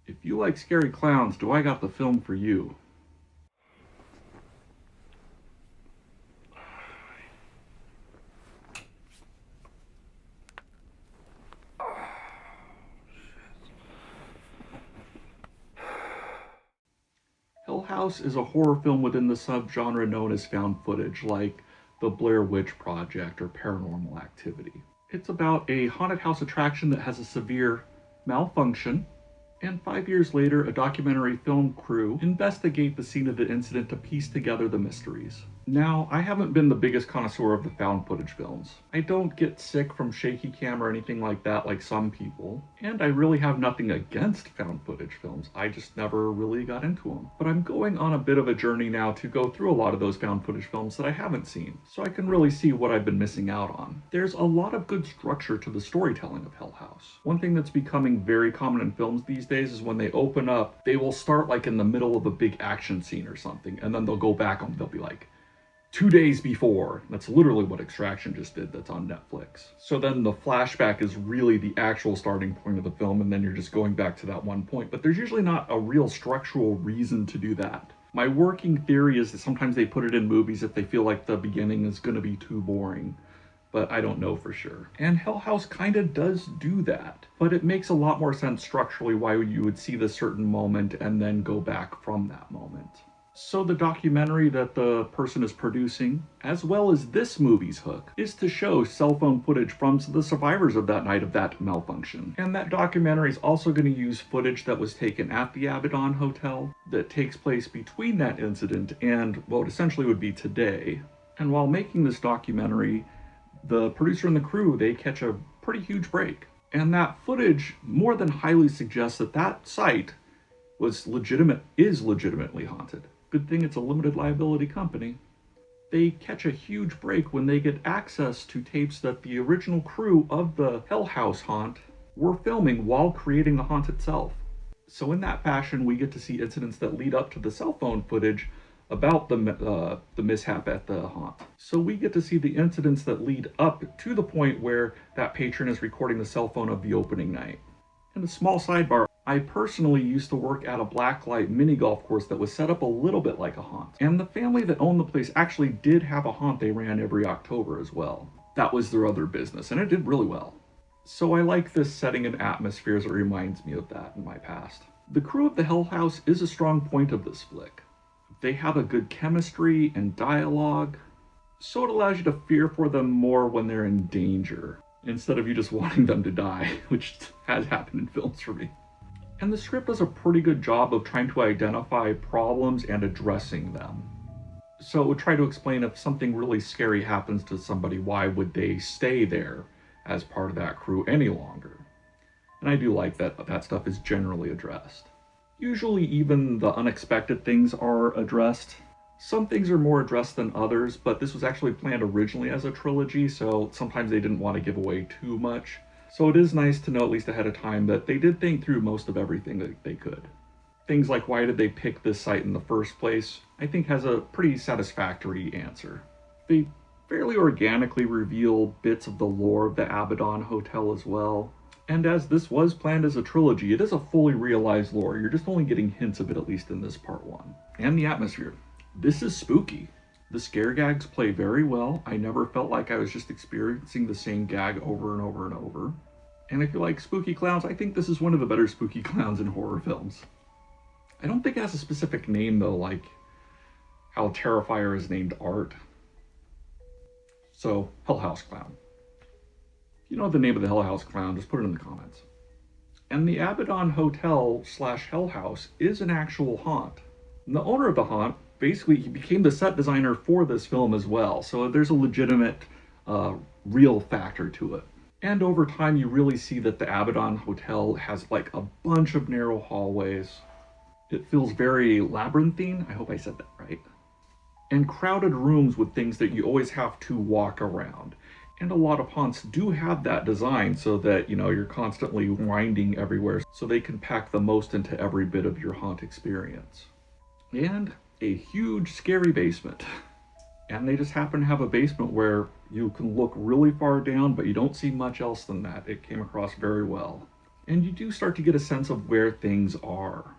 If you like scary clowns, do I got the film for you? Hell House is a horror film within the subgenre known as found footage, like The Blair Witch Project or Paranormal Activity. It's about a haunted house attraction that has a severe malfunction, and 5 years later, a documentary film crew investigate the scene of the incident to piece together the mysteries. Now, I haven't been the biggest connoisseur of the found footage films. I don't get sick from shaky cam or anything like that like some people, and I really have nothing against found footage films. I just never really got into them. But I'm going on a bit of a journey now to go through a lot of those found footage films that I haven't seen, so I can really see what I've been missing out on. There's a lot of good structure to the storytelling of Hell House. One thing that's becoming very common in films these days is when they open up, they will start like in the middle of a big action scene or something, and then they'll go back and they'll be like, 2 days before. That's literally what Extraction just did, that's on Netflix. So then the flashback is really the actual starting point of the film, and then you're just going back to that one point. But there's usually not a real structural reason to do that. My working theory is that sometimes they put it in movies if they feel like the beginning is going to be too boring. But I don't know for sure. And Hell House kind of does do that. But it makes a lot more sense structurally why you would see this certain moment and then go back from that moment. So the documentary that the person is producing, as well as this movie's hook, is to show cell phone footage from the survivors of that night of that malfunction. And that documentary is also going to use footage that was taken at the Abaddon Hotel that takes place between that incident and what essentially would be today. And while making this documentary, the producer and the crew, they catch a pretty huge break. And that footage more than highly suggests that that site is legitimately haunted. Good thing it's a limited liability company. They catch a huge break when they get access to tapes that the original crew of the Hell House haunt were filming while creating the haunt itself. So in that fashion, we get to see incidents that lead up to the cell phone footage about the mishap at the haunt. So we get to see the incidents that lead up to the point where that patron is recording the cell phone of the opening night. And a small sidebar, I personally used to work at a blacklight mini golf course that was set up a little bit like a haunt. And the family that owned the place actually did have a haunt they ran every October as well. That was their other business, and it did really well. So I like this setting and atmosphere as it reminds me of that in my past. The crew of the Hell House is a strong point of this flick. They have a good chemistry and dialogue, so it allows you to fear for them more when they're in danger, instead of you just wanting them to die, which has happened in films for me. And the script does a pretty good job of trying to identify problems and addressing them. So it would try to explain if something really scary happens to somebody, why would they stay there as part of that crew any longer? And I do like that that stuff is generally addressed. Usually even the unexpected things are addressed. Some things are more addressed than others, but this was actually planned originally as a trilogy, so sometimes they didn't want to give away too much. So it is nice to know at least ahead of time that they did think through most of everything that they could. Things like why did they pick this site in the first place, I think has a pretty satisfactory answer. They fairly organically reveal bits of the lore of the Abaddon Hotel as well. And as this was planned as a trilogy, it is a fully realized lore. You're just only getting hints of it, at least in this part one. And the atmosphere. This is spooky. The scare gags play very well. I never felt like I was just experiencing the same gag over and over and over. And if you like spooky clowns, I think this is one of the better spooky clowns in horror films. I don't think it has a specific name though, like how Terrifier is named Art. So, Hell House Clown. If you know the name of the Hell House Clown, just put it in the comments. And the Abaddon Hotel / Hell House is an actual haunt. And the owner of the haunt, basically, he became the set designer for this film as well. So there's a legitimate, real factor to it. And over time, you really see that the Abaddon Hotel has like a bunch of narrow hallways. It feels very labyrinthine. I hope I said that right. And crowded rooms with things that you always have to walk around. And a lot of haunts do have that design so that, you know, you're constantly winding everywhere so they can pack the most into every bit of your haunt experience. And a huge scary basement. And they just happen to have a basement where you can look really far down, but you don't see much else than that. It came across very well. and you do start to get a sense of where things are.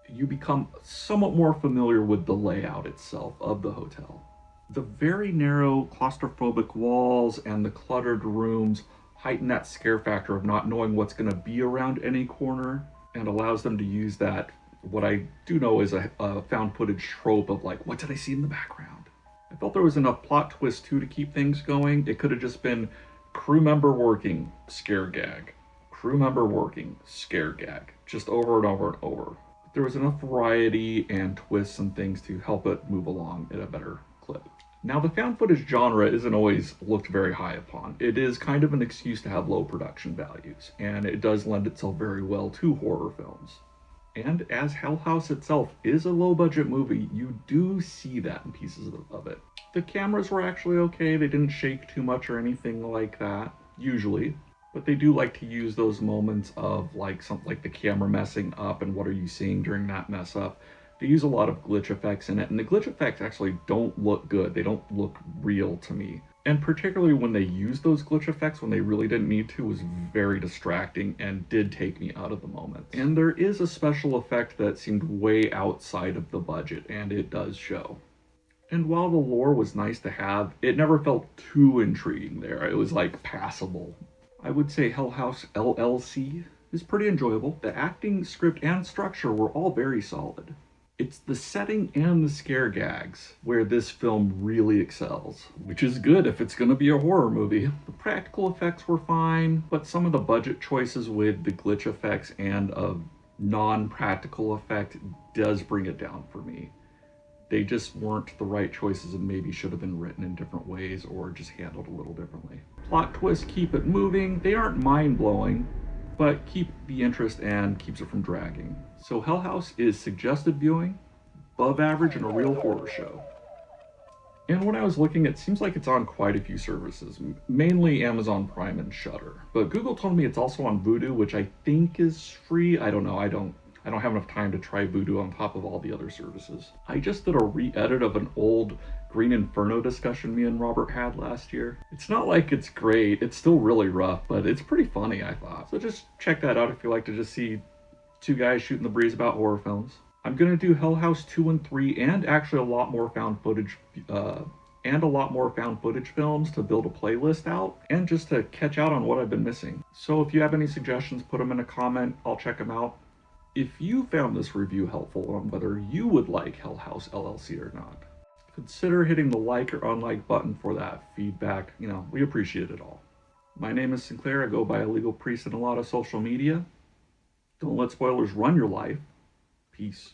You become somewhat more familiar with the layout itself of the hotel. The very narrow claustrophobic walls and the cluttered rooms heighten that scare factor of not knowing what's going to be around any corner, and allows them to use that, what I do know is a found footage trope of like, what did I see in the background? I felt there was enough plot twist too to keep things going. It could have just been crew member working, scare gag, crew member working, scare gag, just over and over and over. There was enough variety and twists and things to help it move along at a better clip. Now, the found footage genre isn't always looked very high upon. It is kind of an excuse to have low production values, and it does lend itself very well to horror films. And as Hell House itself is a low budget movie, you do see that in pieces of it. The cameras were actually okay, they didn't shake too much or anything like that, usually. But they do like to use those moments of like something like the camera messing up and what are you seeing during that mess up. They use a lot of glitch effects in it, and the glitch effects actually don't look good. They don't look real to me. And particularly when they use those glitch effects when they really didn't need to was very distracting and did take me out of the moment. And there is a special effect that seemed way outside of the budget, and it does show. And while the lore was nice to have, it never felt too intriguing there. It was like passable. I would say Hell House LLC is pretty enjoyable. The acting, script, and structure were all very solid. It's the setting and the scare gags where this film really excels, which is good if it's going to be a horror movie. The practical effects were fine, but some of the budget choices with the glitch effects and a non-practical effect does bring it down for me. They just weren't the right choices and maybe should have been written in different ways or just handled a little differently. Plot twists keep it moving. They aren't mind-blowing, but keep the interest and keeps it from dragging. So Hell House is suggested viewing, above average, and a real horror show. And when I was looking, it seems like it's on quite a few services, mainly Amazon Prime and Shudder. But Google told me it's also on Vudu, which I think is free. I don't know. I don't have enough time to try Vudu on top of all the other services. I just did a re-edit of an old Green Inferno discussion me and Robert had last year. It's not like it's great. It's still really rough, but it's pretty funny, I thought. So just check that out if you like to just see two guys shooting the breeze about horror films. I'm gonna do Hell House 2 and 3 and actually a lot more found footage films to build a playlist out and just to catch out on what I've been missing. So if you have any suggestions, put them in a comment. I'll check them out. If you found this review helpful on whether you would like Hell House LLC or not, consider hitting the like or unlike button for that feedback. We appreciate it all. My name is Sinclair. I go by a legal priest in a lot of social media. Don't let spoilers run your life. Peace.